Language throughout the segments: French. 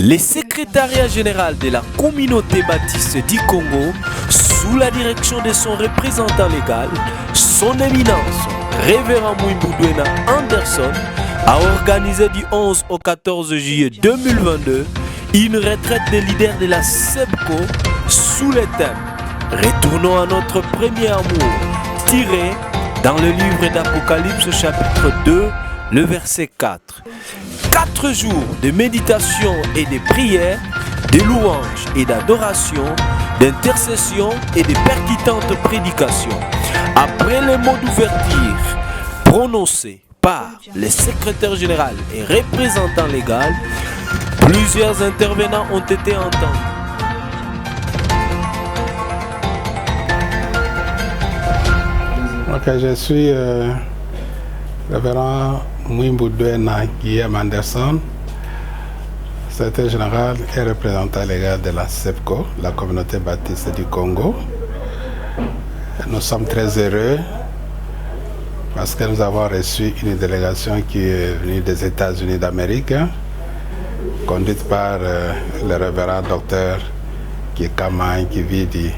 Le secrétariat général de la communauté baptiste du Congo, sous la direction de son représentant légal, son éminence, révérend Mouimboudouena Anderson, a organisé du 11 au 14 juillet 2022 une retraite des leaders de la SEPCO sous le thème « Retournons à notre premier amour » tiré dans le livre d'Apocalypse chapitre 2, le verset 4. 4 jours de méditation et de prière, de louanges et d'adoration, d'intercession et de percutantes prédications. Après les mots d'ouverture prononcés par le secrétaire général et représentant légal, plusieurs intervenants ont été entendus. Ok, je suis révérend Mouimboudouena Guillaume Anderson, secrétaire général et représentant légal de la SEPCO, la communauté baptiste du Congo. Nous sommes très heureux parce que nous avons reçu une délégation qui est venue des États-Unis d'Amérique, conduite par le révérend docteur Kikama Kividi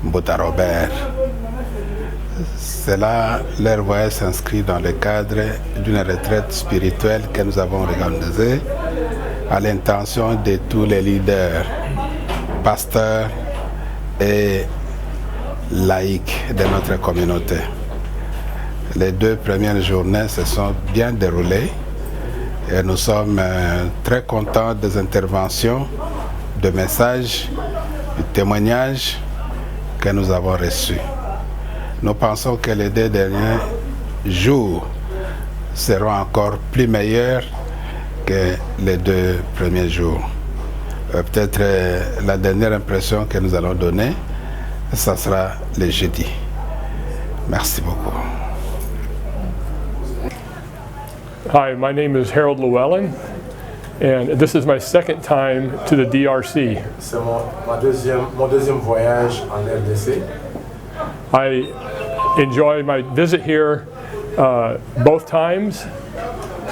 Mbouta Robert. Cela, leur voyage s'inscrit dans le cadre d'une retraite spirituelle que nous avons organisée à l'intention de tous les leaders, pasteurs et laïcs de notre communauté. Les 2 premières journées se sont bien déroulées et nous sommes très contents des interventions, des messages, des témoignages que nous avons reçus. Nous pensons que les 2 derniers jours seront encore plus meilleurs que les 2 premiers jours. Peut-être la dernière impression que nous allons donner, ça sera le jeudi. Merci beaucoup. Hi, my name is Harold Llewellyn, and this is my second time to the DRC. C'est mon deuxième voyage en RDC. I enjoyed my visit here both times.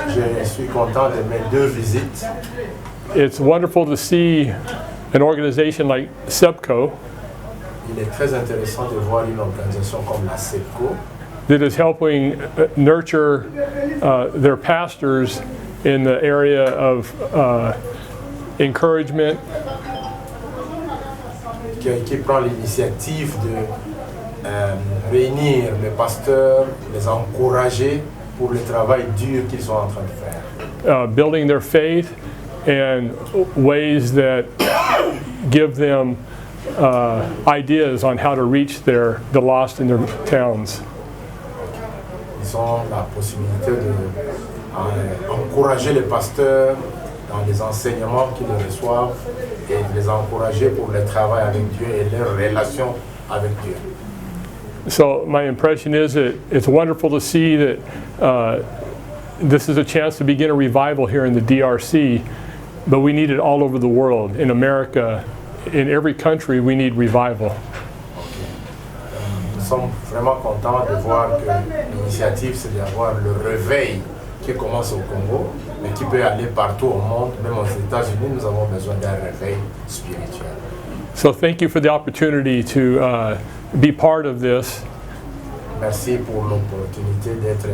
Je suis content de mes 2 visites. It's wonderful to see an organization like SEPCO Il est très intéressant de voir une organisation comme la SEPCO that is helping nurture their pastors in the area of encouragement, qui prend l'initiative de réunir les pasteurs, les encourager pour le travail dur qu'ils sont en train de faire. Building their faith, and ways that give them ideas on how to reach the lost in their towns. Ils ont la possibilité d'encourager les pasteurs dans les enseignements qu'ils reçoivent et de les encourager pour le travail avec Dieu et leur relation avec Dieu. So my impression is that it's wonderful to see that this is a chance to begin a revival here in the DRC, but we need it all over the world. In America, in every country, we need revival. Nous sommes vraiment contents de voir que l'initiative, c'est d'avoir le réveil qui commence au Congo, mais qui peut aller partout au monde. Même aux États-Unis, nous avons besoin d'un réveil spirituel. So thank you for the opportunity to be part of this. Merci pour l'opportunité d'être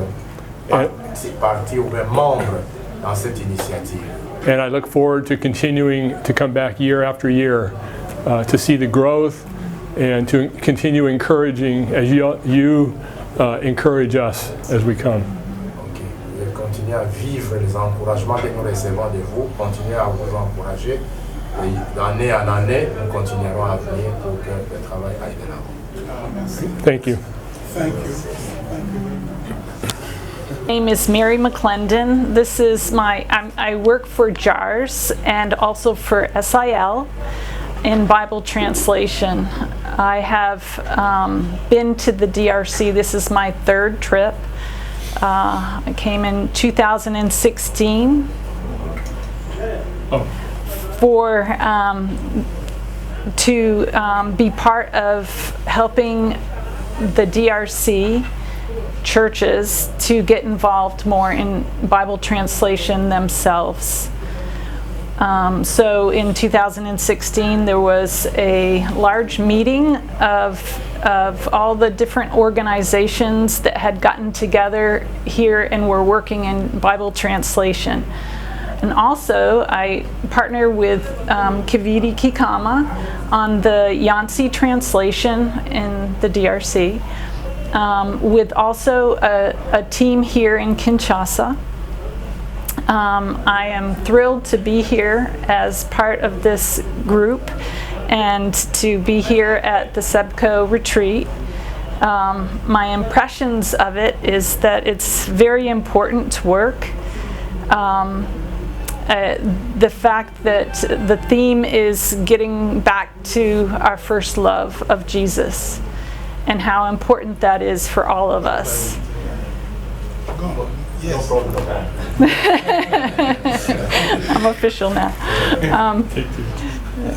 partie ou bien membre dans cette initiative. And I look forward to continuing to come back year after year to see the growth and to continue encouraging as you encourage us as we come. Okay. Et continuez à vivre les encouragements que nous recevons de vous, continuez à vous encourager. Et d'année en année, nous continuerons à venir pour que le travail aille de l'avant. Thank you. Thank you. My name is Mary McClendon. This is I work for JARS and also for SIL in Bible translation. I have been to the DRC. This is my 3rd trip. I came in 2016 to be part of helping the DRC churches to get involved more in Bible translation themselves. So in 2016, there was a large meeting of all the different organizations that had gotten together here and were working in Bible translation. And also, I partner with Kiviti Kikama on the Yansi translation in the DRC, with also a team here in Kinshasa. I am thrilled to be here as part of this group and to be here at the SEBCO retreat. My impressions of it is that it's very important work. The fact that the theme is getting back to our first love of Jesus and how important that is for all of us. Yes. I'm official now.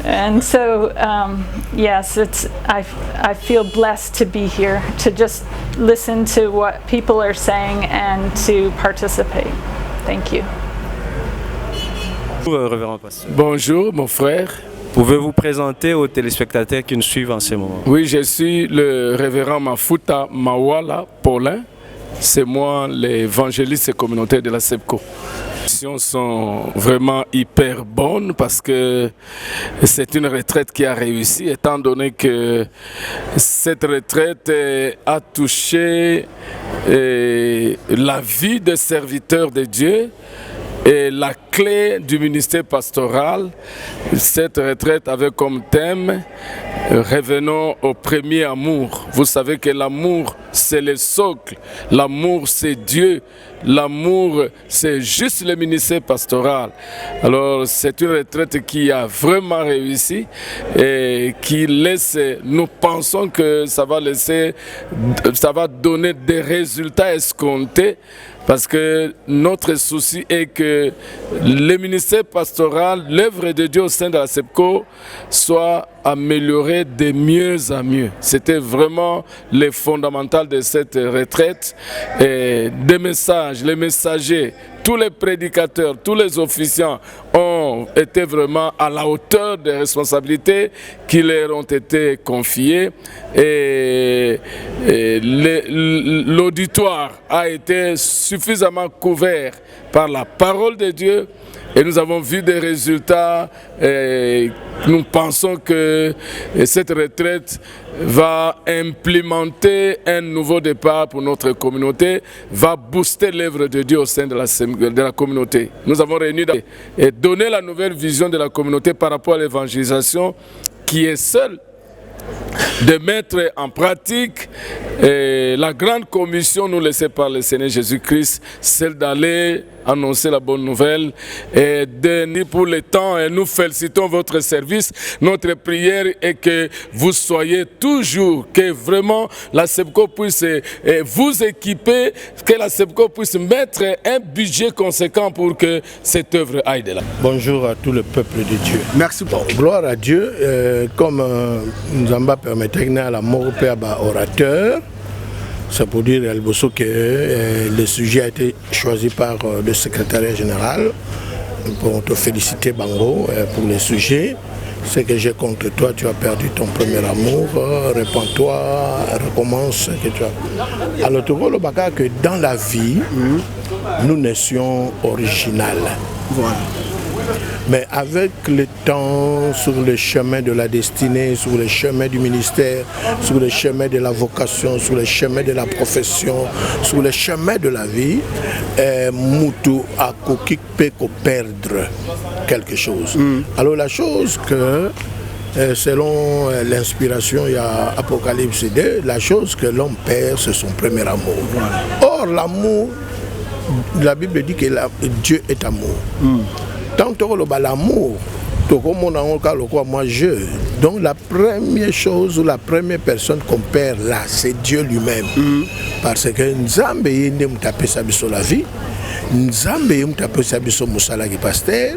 And so, yes, I feel blessed to be here, to just listen to what people are saying and to participate. Thank you. Révérend pasteur. Bonjour mon frère. Pouvez-vous présenter aux téléspectateurs qui nous suivent en ce moment? Oui, je suis le révérend Mafuta Mawala Paulin. C'est moi l'évangéliste communautaire de la SEBCO. Les missions sont vraiment hyper bonnes parce que c'est une retraite qui a réussi, étant donné que cette retraite a touché la vie des serviteurs de Dieu. Et la clé du ministère pastoral, cette retraite avait comme thème « Revenons au premier amour ». Vous savez que l'amour, c'est le socle, l'amour, c'est Dieu, l'amour, c'est juste le ministère pastoral. Alors, c'est une retraite qui a vraiment réussi et qui laisse, nous pensons que ça va donner des résultats escomptés. Parce que notre souci est que le ministère pastoral, l'œuvre de Dieu au sein de la SEBCO soit améliorée de mieux en mieux. C'était vraiment le fondamental de cette retraite. Et des messages, les messagers, tous les prédicateurs, tous les officiants ont été vraiment à la hauteur des responsabilités qui leur ont été confiées. Et l'auditoire a été suffisamment couvert par la parole de Dieu. Et nous avons vu des résultats. Nous pensons que cette retraite va implémenter un nouveau départ pour notre communauté, va booster l'œuvre de Dieu au sein de la communauté. Nous avons réuni et donné la nouvelle vision de la communauté par rapport à l'évangélisation qui est seule de mettre en pratique la grande commission nous laissée par le Seigneur Jésus-Christ, celle d'aller annoncer la bonne nouvelle et de pour le temps. Et nous félicitons votre service. Notre prière est que vous soyez toujours, que vraiment la SEBCO puisse vous équiper, que la SEBCO puisse mettre un budget conséquent pour que cette œuvre aille de là. Bonjour à tout le peuple de Dieu. Merci. Bon, gloire à Dieu. Comme nous avons permis à la mort orateur, c'est pour dire que le sujet a été choisi par le secrétariat général. Pour te féliciter Bango pour le sujet. Ce que j'ai contre toi, tu as perdu ton premier amour, répands-toi, recommence. Alors tu vois le bagage que dans la vie, nous naissions originales. Voilà. Mais avec le temps, sur le chemin de la destinée, sur le chemin du ministère, sur le chemin de la vocation, sur le chemin de la profession, sur le chemin de la vie, Moutou a peut perdre quelque chose. Alors la chose que, selon l'inspiration, il y a Apocalypse 2, la chose que l'homme perd, c'est son premier amour. Or, l'amour, la Bible dit que Dieu est amour. Tant que l'amour, moi je. Donc la première chose ou la première personne qu'on perd là, c'est Dieu lui-même. Parce que Nzambe nous tape sa biso la vie, Nzambe nous tape sa biso musala qui pasteur,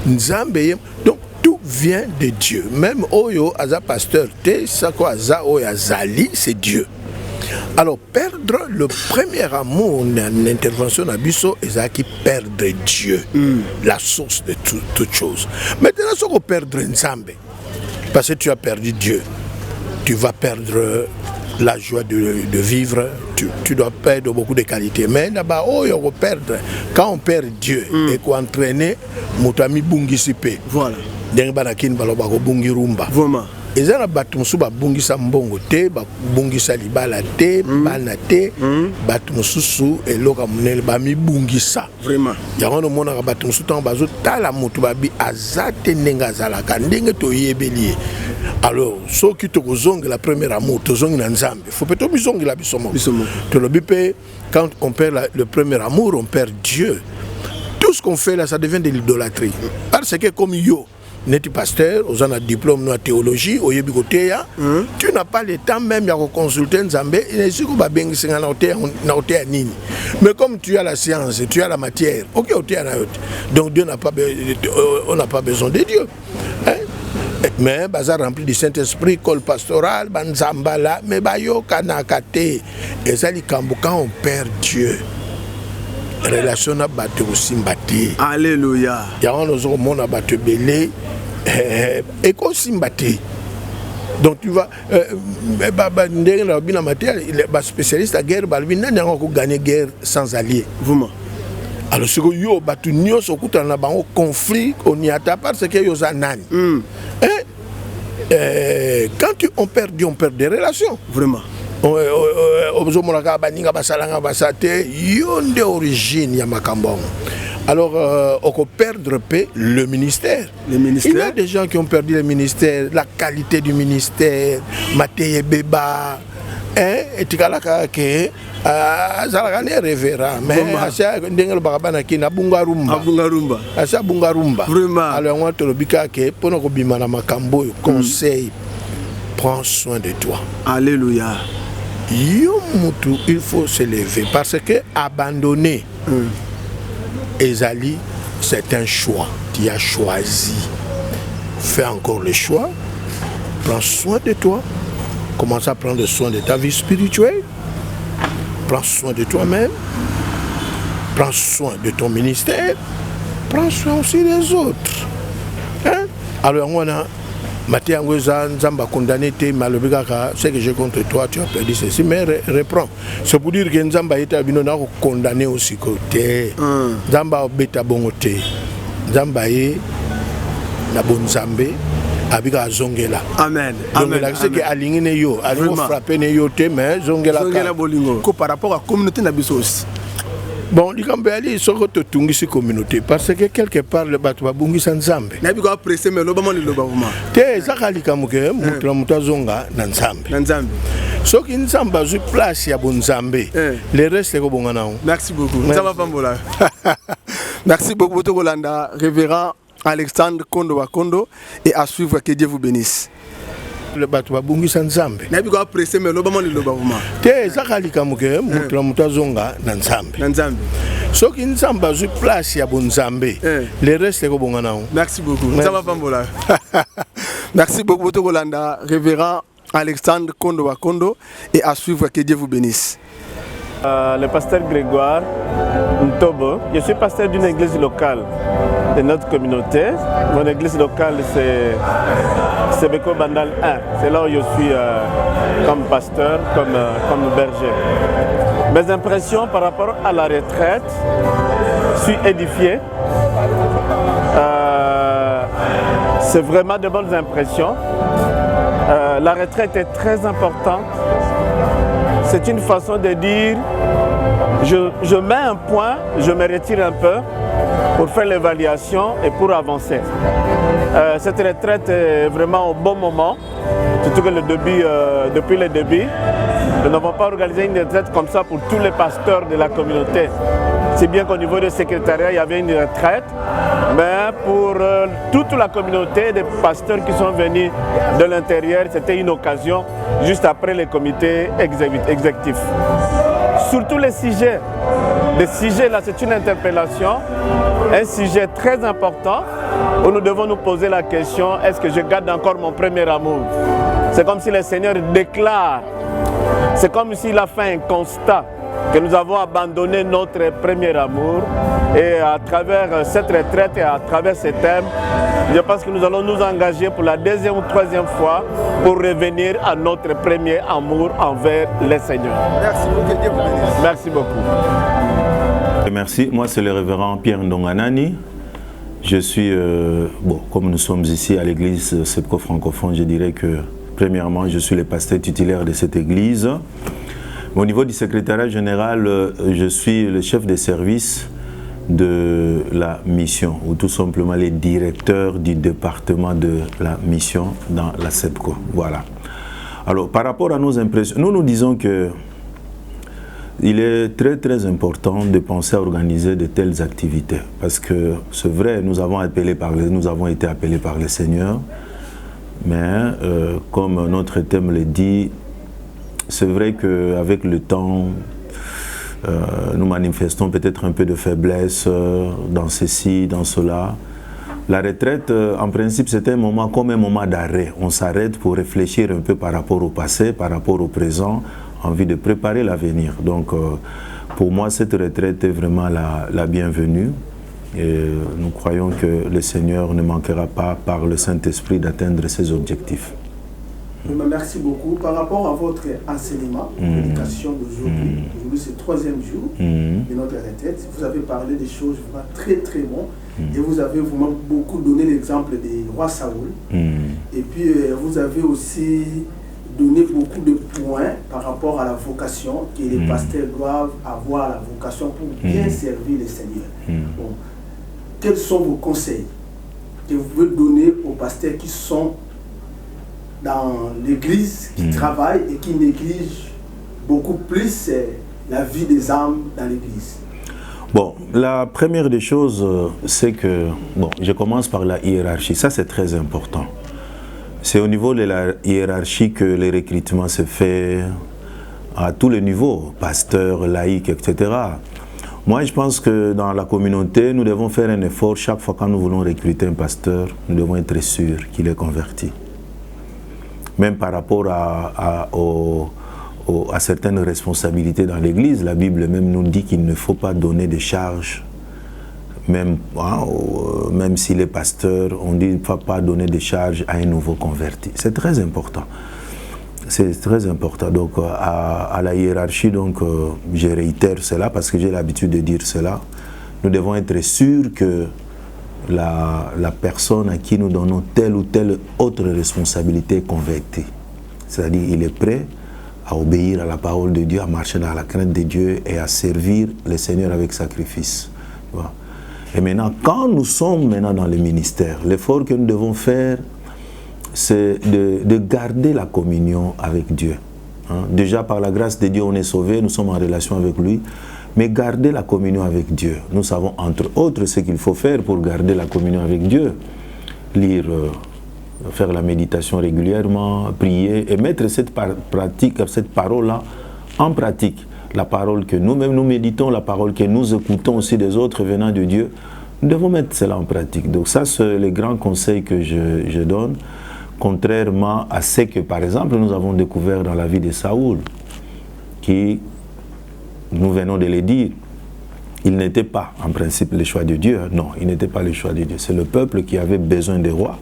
Nzambe donc tout vient de Dieu. Même Oyo aza pasteur, te sako aza Oyo azali, c'est Dieu. Alors, perdre le premier amour en intervention à Bisso, c'est qui perdre Dieu, la source de toute chose. Maintenant, si on perd Nzambe, parce que tu as perdu Dieu, tu vas perdre la joie de vivre, tu dois perdre beaucoup de qualités. Mais là-bas, on perdre. Quand on perd Dieu et qu'on entraîne, Moutami Bungisipe. Voilà. Vraiment. Et ça, batumsu ba bungisa mbongo te, ba bungisa libala te, bana te, batumsu et loka munel ba mi bungisa. Vraiment. Yango no mona ka batumsu tan bazo tala mutu ba bi azate nenga zala ka ndenge to yebeli. Alors, ceux qui te zongue la première amour, te zongue na Nzambe. Faut peut-être bizongue la bisomo. Te le bipe quand on perd le premier amour, on perd Dieu. Tout ce qu'on fait là, ça devient de l'idolâtrie. Parce que comme yo n'es-tu pasteur, aux un diplôme de théologie, au Yébikotéa, tu n'as pas le temps même de consulter Nzambe, mais comme tu as la science, tu as la matière, ok, donc Dieu n'a pas, on n'a pas besoin de Dieu. Hein? Mais bazar rempli du Saint-Esprit, col pastoral, banzambala, mais bayo kanakate. Et ça, quand on perd Dieu, relation à battre aussi mbati. Alléluia. Il y a un autre monde à battre belé et qu'on s'imbatte. Donc tu vas les spécialistes à guerre balbina n'a pas gagné guerre sans alliés. Vraiment. Alors ce que yo battu nios au coup dans un conflit on y attaque parce que yo zanani. Quand on perd Dieu, on perd des relations. Vraiment. Alors, on peut perdre le ministère. Il y a des gens qui ont perdu le ministère, la qualité du ministère, Mathieu Beba, et tu as que Zalagane révérend, mais Bungarumba. Vraiment. Alors, on te le dit que pour nous bimana makambo conseil, prends soin de toi. Alléluia. Il faut se lever parce que abandonner Ezali, c'est un choix. Tu as choisi. Fais encore le choix. Prends soin de toi. Commence à prendre soin de ta vie spirituelle. Prends soin de toi-même. Prends soin de ton ministère. Prends soin aussi des autres. Hein? Alors, on a Mathieu Nzamba condamné, ce que j'ai contre toi, tu as perdu ceci, mais reprends. C'est pour dire que Nzamba est condamné aussi côté. Nzamba beta bongote. Nzamba est na bonzambe abika zongela. Amen. Amen. C'est que aligné ne yo, aligné frappé ne yo te mais zongela. Zongela bolingo. Ko par rapport à communauté na biso aussi. Bon, les Gambéali sont retenus sur la communauté parce que quelque part le bateau va bungi sans Nzambe. Nabi ko apprécier mais lobama le lobama. Te zakali kamuke mutra zonga na Nzambe. Na Nzambe. So ki Nzamba zu place ya bonzambe. Le reste ko bonga nao. Merci beaucoup. Nzamba pambola. Merci beaucoup to Kolanda, révérend Alexandre Kondo Wakondo, et à suivre, que Dieu vous bénisse. Le bateau va bungi sans Nzambe. Nabi ko apprécier mais lobama le lobama. Te zakali kamuke mutra zonga na Nzambe. Na Nzambe. So ki Nzamba zu place ya bonzambe. Le reste ko bonga nao. Merci beaucoup. Nzamba pambola. Merci beaucoup to Kolanda, révérend Alexandre Kondo Wakondo, et à suivre, que Dieu vous bénisse. Le pasteur Grégoire Ntobo, je suis pasteur d'une église locale de notre communauté. Mon église locale, c'est Beko Bandal 1. C'est là où je suis comme pasteur, comme berger. Mes impressions par rapport à la retraite, je suis édifié. C'est vraiment de bonnes impressions. La retraite est très importante. C'est une façon de dire, je mets un point, je me retire un peu pour faire l'évaluation et pour avancer. Cette retraite est vraiment au bon moment, surtout que depuis le début, nous n'avons pas organisé une retraite comme ça pour tous les pasteurs de la communauté. C'est bien qu'au niveau du secrétariat, il y avait une retraite, mais pour toute la communauté des pasteurs qui sont venus de l'intérieur, c'était une occasion juste après les comités exécutifs. Surtout les sujets. Les sujets là, c'est une interpellation, un sujet très important où nous devons nous poser la question, est-ce que je garde encore mon premier amour? C'est comme si le Seigneur déclare C'est comme s'il a fait un constat que nous avons abandonné notre premier amour. Et à travers cette retraite et à travers ces thèmes, je pense que nous allons nous engager pour la deuxième ou troisième fois pour revenir à notre premier amour envers le Seigneur. Merci beaucoup, Dieu vous bénisse. Merci beaucoup. Merci, moi c'est le révérend Pierre Ndonganani. Je suis, comme nous sommes ici à l'église Sepco francophone, je dirais que premièrement je suis le pasteur titulaire de cette église. Au niveau du secrétariat général, je suis le chef de service de la mission, ou tout simplement les directeurs du département de la mission dans la SEPCO. Voilà. Alors, par rapport à nos impressions, nous disons que il est très important de penser à organiser de telles activités. Parce que c'est vrai, nous avons été appelés par le Seigneur, mais comme notre thème le dit, c'est vrai qu'avec le temps, nous manifestons peut-être un peu de faiblesse dans ceci, dans cela. La retraite, en principe, c'était un moment comme un moment d'arrêt. On s'arrête pour réfléchir un peu par rapport au passé, par rapport au présent, en vue de préparer l'avenir. Donc, pour moi, cette retraite est vraiment la bienvenue. Et nous croyons que le Seigneur ne manquera pas, par le Saint-Esprit, d'atteindre ses objectifs. Merci beaucoup. Par rapport à votre enseignement, l'éducation d'aujourd'hui, aujourd'hui c'est le 3e jour de notre retraite, vous avez parlé des choses vraiment très bonnes et vous avez vraiment beaucoup donné l'exemple du roi Saoul. Et puis vous avez aussi donné beaucoup de points par rapport à la vocation, que les pasteurs doivent avoir la vocation pour bien servir le Seigneur. Bon, quels sont vos conseils que vous pouvez donner aux pasteurs qui sont dans l'église, qui travaillent et qui négligent beaucoup plus la vie des âmes dans l'église? Bon, la première des choses, c'est que, je commence par la hiérarchie. Ça, c'est très important. C'est au niveau de la hiérarchie que le recrutement se fait à tous les niveaux, pasteur, laïc, etc. Moi, je pense que dans la communauté, nous devons faire un effort. Chaque fois que nous voulons recruter un pasteur, nous devons être sûrs qu'il est converti. Même par rapport à certaines responsabilités dans l'Église, la Bible même nous dit qu'il ne faut pas donner de charges, même s'il est pasteur, on dit qu'il ne faut pas donner de charges à un nouveau converti. C'est très important. C'est très important. Donc, à la hiérarchie, je réitère cela parce que j'ai l'habitude de dire cela. Nous devons être sûrs que la personne à qui nous donnons telle ou telle autre responsabilité est convertie. C'est-à-dire qu'il est prêt à obéir à la parole de Dieu, à marcher dans la crainte de Dieu et à servir le Seigneur avec sacrifice. Voilà. Et maintenant, quand nous sommes dans le ministère, l'effort que nous devons faire, c'est de garder la communion avec Dieu. Déjà, par la grâce de Dieu, on est sauvés, nous sommes en relation avec lui. Mais garder la communion avec Dieu. Nous savons entre autres ce qu'il faut faire pour garder la communion avec Dieu. Lire, faire la méditation régulièrement, prier et mettre cette parole-là en pratique. La parole que nous-mêmes nous méditons, la parole que nous écoutons aussi des autres venant de Dieu, nous devons mettre cela en pratique. Donc ça, c'est le grand conseil que je donne, contrairement à ce que, par exemple, nous avons découvert dans la vie de Saoul, qui... Nous venons de le dire, il n'était pas en principe le choix de Dieu. Non, il n'était pas le choix de Dieu. C'est le peuple qui avait besoin des rois.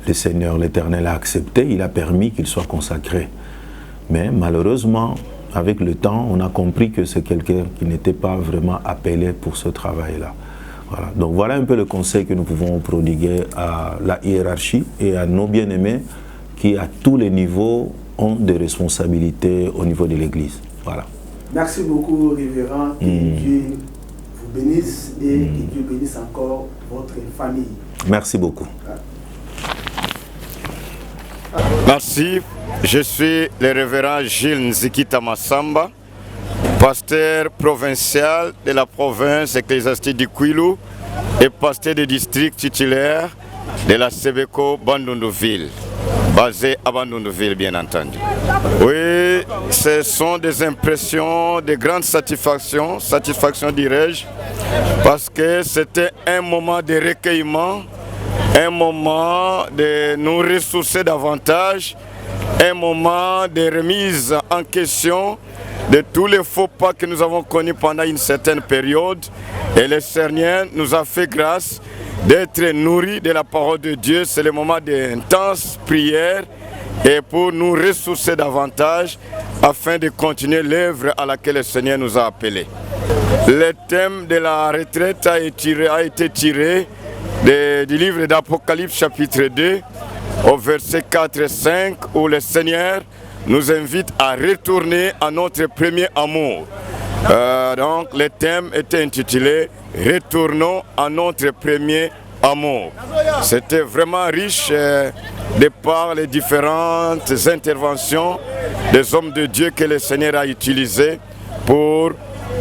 Le Seigneur, l'Éternel a accepté, il a permis qu'il soit consacré. Mais malheureusement, avec le temps, on a compris que c'est quelqu'un qui n'était pas vraiment appelé pour ce travail-là. Voilà. Donc voilà un peu le conseil que nous pouvons prodiguer à la hiérarchie et à nos bien-aimés qui, à tous les niveaux, ont des responsabilités au niveau de l'Église. Voilà. Merci beaucoup, révérend. Que Dieu vous bénisse et que Dieu bénisse encore votre famille. Merci beaucoup. Merci. Je suis le révérend Gilles Nzikita Massamba, pasteur provincial de la province ecclésiastique du Kwilu et pasteur du district titulaire de la Sebeko Bandundu-Ville, basé à Bandundu-Ville, bien entendu. Oui, ce sont des impressions, de grandes satisfactions dirais-je, parce que c'était un moment de recueillement, un moment de nous ressourcer davantage un moment de remise en question de tous les faux pas que nous avons connus pendant une certaine période. Et le Seigneur nous a fait grâce d'être nourris de la parole de Dieu. C'est le moment d'intense prière et pour nous ressourcer davantage afin de continuer l'œuvre à laquelle le Seigneur nous a appelés. Le thème de la retraite a été tiré du livre d'Apocalypse chapitre 2 au verset 4 et 5 où le Seigneur nous invite à retourner à notre premier amour. Donc le thème était intitulé « Retournons à notre premier amour ». C'était vraiment riche de par les différentes interventions des hommes de Dieu que le Seigneur a utilisés pour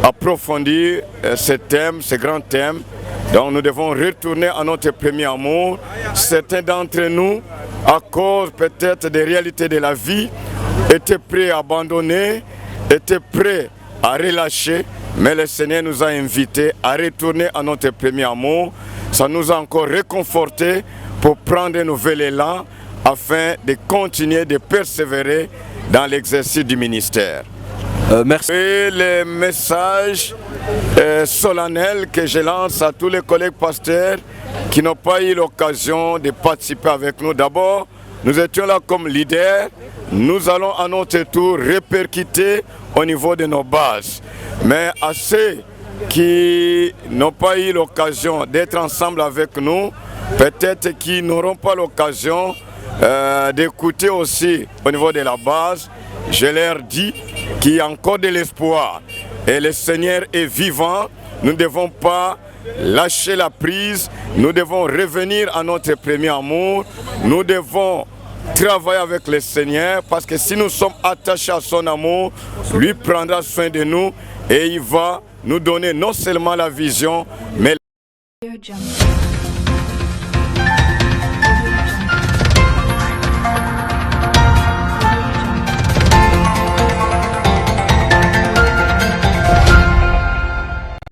approfondir ce thème, ce grand thème. Donc nous devons retourner à notre premier amour. Certains d'entre nous, à cause peut-être des réalités de la vie, étaient prêts à abandonner, étaient prêts à relâcher, mais le Seigneur nous a invités à retourner à notre premier amour. Ça nous a encore réconfortés pour prendre un nouvel élan afin de continuer de persévérer dans l'exercice du ministère. Merci. Et le message solennel que je lance à tous les collègues pasteurs qui n'ont pas eu l'occasion de participer avec nous. D'abord, nous étions là comme leaders. Nous allons à notre tour répercuter au niveau de nos bases. Mais à ceux qui n'ont pas eu l'occasion d'être ensemble avec nous, peut-être qui n'auront pas l'occasion d'écouter aussi au niveau de la base, je leur dis qu'il y a encore de l'espoir. Et le Seigneur est vivant. Nous ne devons pas lâcher la prise. Nous devons revenir à notre premier amour. Nous devons travailler avec le Seigneur parce que si nous sommes attachés à son amour, lui prendra soin de nous et il va nous donner non seulement la vision, mais